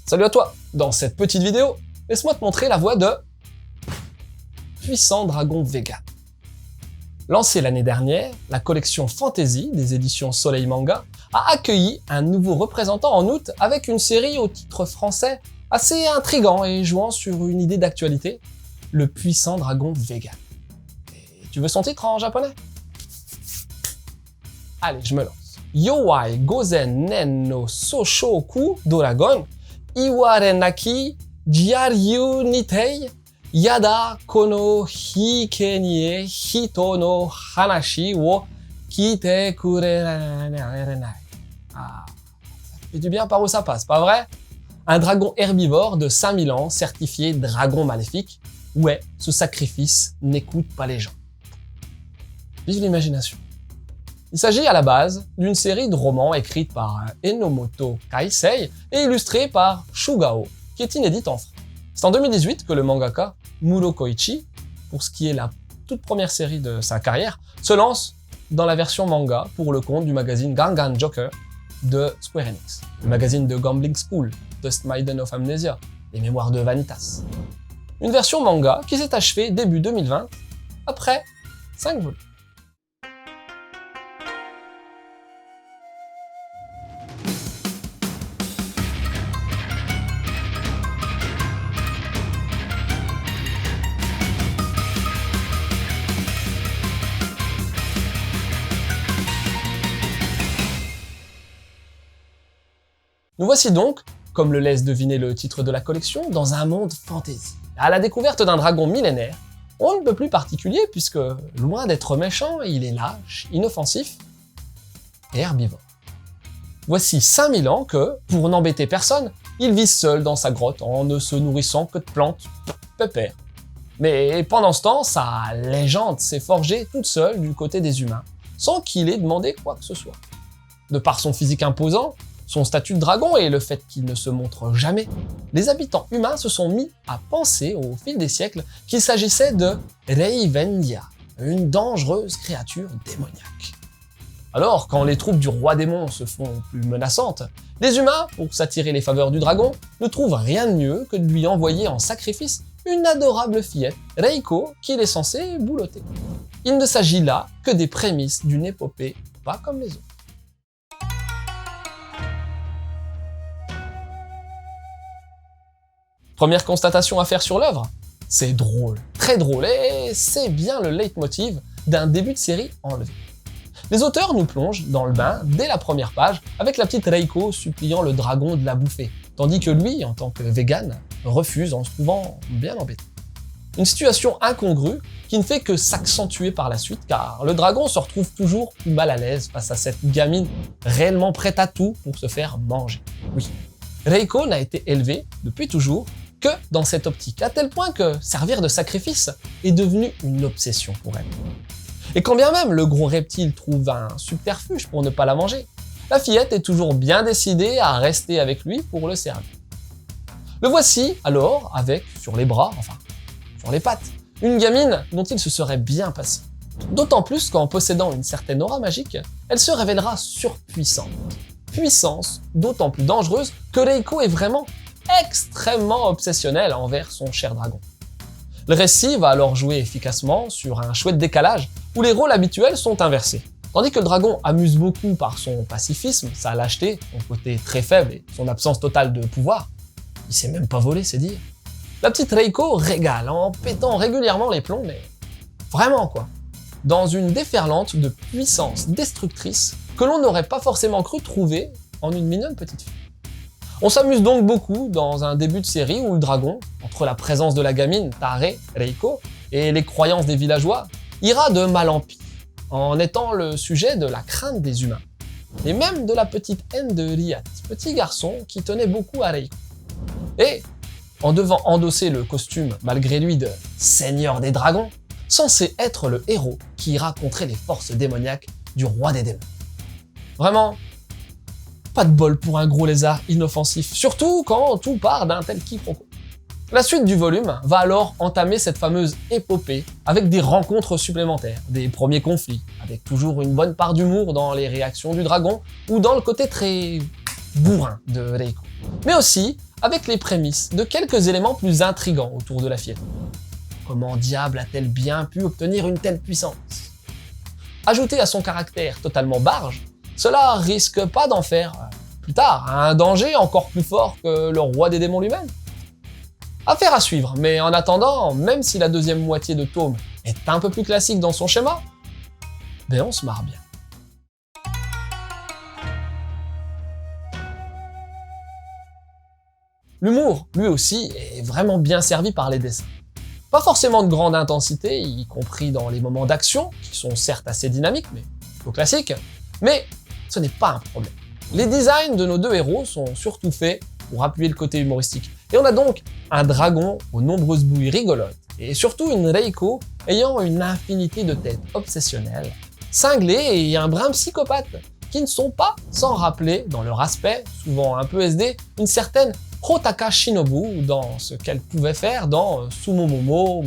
Salut à toi! Dans cette petite vidéo, laisse-moi te montrer la voix de Puissant Dragon Vegan. Lancée l'année dernière, la collection Fantasy des éditions Soleil Manga a accueilli un nouveau représentant en août avec une série au titre français assez intriguant et jouant sur une idée d'actualité, le Puissant Dragon Vegan. Et tu veux son titre en japonais? Allez, je me lance. Yowai Gozen Nen no Soshoku Dragon Iwarenaki Jiaryu Nitei Yada Kono Hikenie Hito no Hanashi wo Kite Kurenai. Ah, ça fait du bien par où ça passe, pas vrai? Un dragon herbivore de 5000 ans certifié dragon maléfique. Ouais, ce sacrifice n'écoute pas les gens. Vive l'imagination. Il s'agit à la base d'une série de romans écrite par Enomoto Kaisei et illustrée par Shugao, qui est inédite en France. C'est en 2018 que le mangaka Muro Koichi, pour ce qui est la toute première série de sa carrière, se lance dans la version manga pour le compte du magazine Gangan Joker de Square Enix, le magazine de Gambling School, Dust Maiden of Amnesia, les mémoires de Vanitas. Une version manga qui s'est achevée début 2020, après 5 volumes. Nous voici donc, comme le laisse deviner le titre de la collection, dans un monde fantasy, à la découverte d'un dragon millénaire, on ne peut plus particulier puisque, loin d'être méchant, il est lâche, inoffensif et herbivore. Voici 5000 ans que, pour n'embêter personne, il vit seul dans sa grotte en ne se nourrissant que de plantes, pépère. Mais pendant ce temps, sa légende s'est forgée toute seule du côté des humains, sans qu'il ait demandé quoi que ce soit. De par son physique imposant, son statut de dragon et le fait qu'il ne se montre jamais, les habitants humains se sont mis à penser au fil des siècles qu'il s'agissait de Reivendia, une dangereuse créature démoniaque. Alors, quand les troupes du roi démon se font plus menaçantes, les humains, pour s'attirer les faveurs du dragon, ne trouvent rien de mieux que de lui envoyer en sacrifice une adorable fillette, Reiko, qu'il est censé boulotter. Il ne s'agit là que des prémices d'une épopée pas comme les autres. Première constatation à faire sur l'œuvre, c'est drôle, très drôle, et c'est bien le leitmotiv d'un début de série enlevé. Les auteurs nous plongent dans le bain dès la première page avec la petite Reiko suppliant le dragon de la bouffer, tandis que lui, en tant que vegan, refuse en se trouvant bien embêté. Une situation incongrue qui ne fait que s'accentuer par la suite car le dragon se retrouve toujours plus mal à l'aise face à cette gamine réellement prête à tout pour se faire manger. Oui, Reiko n'a été élevée depuis toujours que dans cette optique, à tel point que servir de sacrifice est devenu une obsession pour elle. Et quand bien même le gros reptile trouve un subterfuge pour ne pas la manger, la fillette est toujours bien décidée à rester avec lui pour le servir. Le voici alors avec, sur les bras, enfin, sur les pattes, une gamine dont il se serait bien passé. D'autant plus qu'en possédant une certaine aura magique, elle se révélera surpuissante. Puissance d'autant plus dangereuse que Reiko est vraiment extrêmement obsessionnelle envers son cher dragon. Le récit va alors jouer efficacement sur un chouette décalage où les rôles habituels sont inversés. Tandis que le dragon amuse beaucoup par son pacifisme, sa lâcheté, son côté très faible et son absence totale de pouvoir, il sait même pas voler, c'est dire. La petite Reiko régale en pétant régulièrement les plombs, mais vraiment quoi, dans une déferlante de puissance destructrice que l'on n'aurait pas forcément cru trouver en une mignonne petite fille. On s'amuse donc beaucoup dans un début de série où le dragon, entre la présence de la gamine Tare, Reiko, et les croyances des villageois, ira de mal en pis, en étant le sujet de la crainte des humains, et même de la petite haine de Riyat, petit garçon qui tenait beaucoup à Reiko. Et, en devant endosser le costume, malgré lui, de Seigneur des Dragons, censé être le héros qui ira contrer les forces démoniaques du roi des démons. Vraiment, pas de bol pour un gros lézard inoffensif, surtout quand tout part d'un tel quiproquo. La suite du volume va alors entamer cette fameuse épopée avec des rencontres supplémentaires, des premiers conflits, avec toujours une bonne part d'humour dans les réactions du dragon ou dans le côté très bourrin de Reiko. Mais aussi avec les prémices de quelques éléments plus intrigants autour de la fillette. Comment diable a-t-elle bien pu obtenir une telle puissance? Ajouté à son caractère totalement barge, cela risque pas d'en faire, plus tard, un danger encore plus fort que le roi des démons lui-même. Affaire à suivre, mais en attendant, même si la deuxième moitié de tome est un peu plus classique dans son schéma, ben on se marre bien. L'humour, lui aussi, est vraiment bien servi par les dessins. Pas forcément de grande intensité, y compris dans les moments d'action, qui sont certes assez dynamiques, mais plutôt classiques, mais ce n'est pas un problème. Les designs de nos deux héros sont surtout faits pour appuyer le côté humoristique. Et on a donc un dragon aux nombreuses bouilles rigolotes, et surtout une Reiko ayant une infinité de têtes obsessionnelles, cinglées et un brin psychopathe, qui ne sont pas sans rappeler, dans leur aspect, souvent un peu SD, une certaine Hotaka Shinobu dans ce qu'elle pouvait faire dans Sumomomo,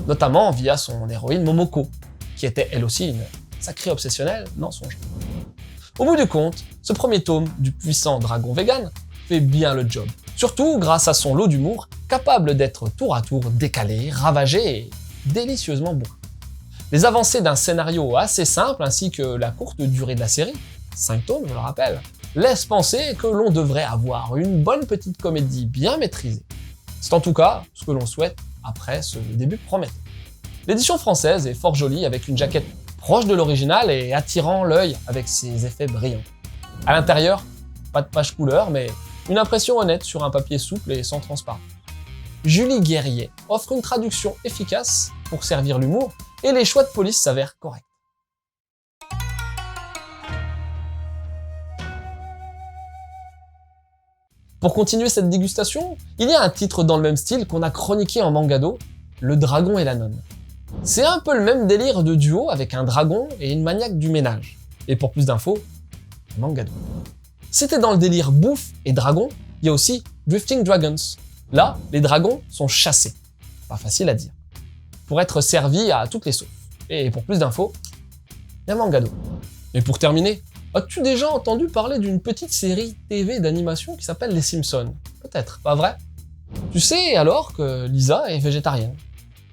notamment via son héroïne Momoko, qui était elle aussi une sacrée obsessionnelle dans son genre. Au bout du compte, ce premier tome du puissant dragon vegan fait bien le job, surtout grâce à son lot d'humour, capable d'être tour à tour décalé, ravagé et délicieusement bon. Les avancées d'un scénario assez simple ainsi que la courte durée de la série, 5 tomes je le rappelle, laissent penser que l'on devrait avoir une bonne petite comédie bien maîtrisée. C'est en tout cas ce que l'on souhaite après ce début prometteur. L'édition française est fort jolie avec une jaquette proche de l'original et attirant l'œil avec ses effets brillants. À l'intérieur, pas de page couleur, mais une impression honnête sur un papier souple et sans transparent. Julie Guerrier offre une traduction efficace pour servir l'humour et les choix de police s'avèrent corrects. Pour continuer cette dégustation, il y a un titre dans le même style qu'on a chroniqué en Mangado, Le Dragon et la Nonne. C'est un peu le même délire de duo avec un dragon et une maniaque du ménage. Et pour plus d'infos, Mangado. C'était dans le délire bouffe et dragon, il y a aussi Drifting Dragons. Là, les dragons sont chassés. Pas facile à dire. Pour être servis à toutes les sauces. Et pour plus d'infos, il y a Mangado. Et pour terminer, as-tu déjà entendu parler d'une petite série TV d'animation qui s'appelle Les Simpsons? Peut-être, pas vrai? Tu sais alors que Lisa est végétarienne.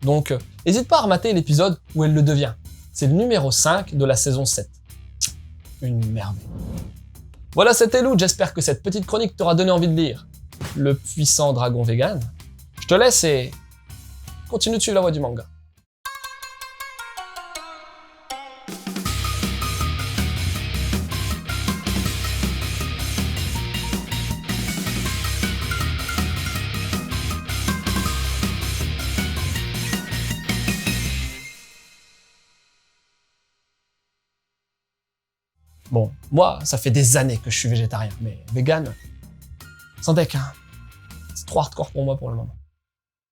Donc, n'hésite pas à remater l'épisode où elle le devient. C'est le numéro 5 de la saison 7. Une merveille. Voilà, c'était Lou, j'espère que cette petite chronique t'aura donné envie de lire Le puissant dragon vegan. Je te laisse et continue de suivre la voie du manga. Bon, moi, ça fait des années que je suis végétarien, mais vegan, sans deck, hein. C'est trop hardcore pour moi pour le moment.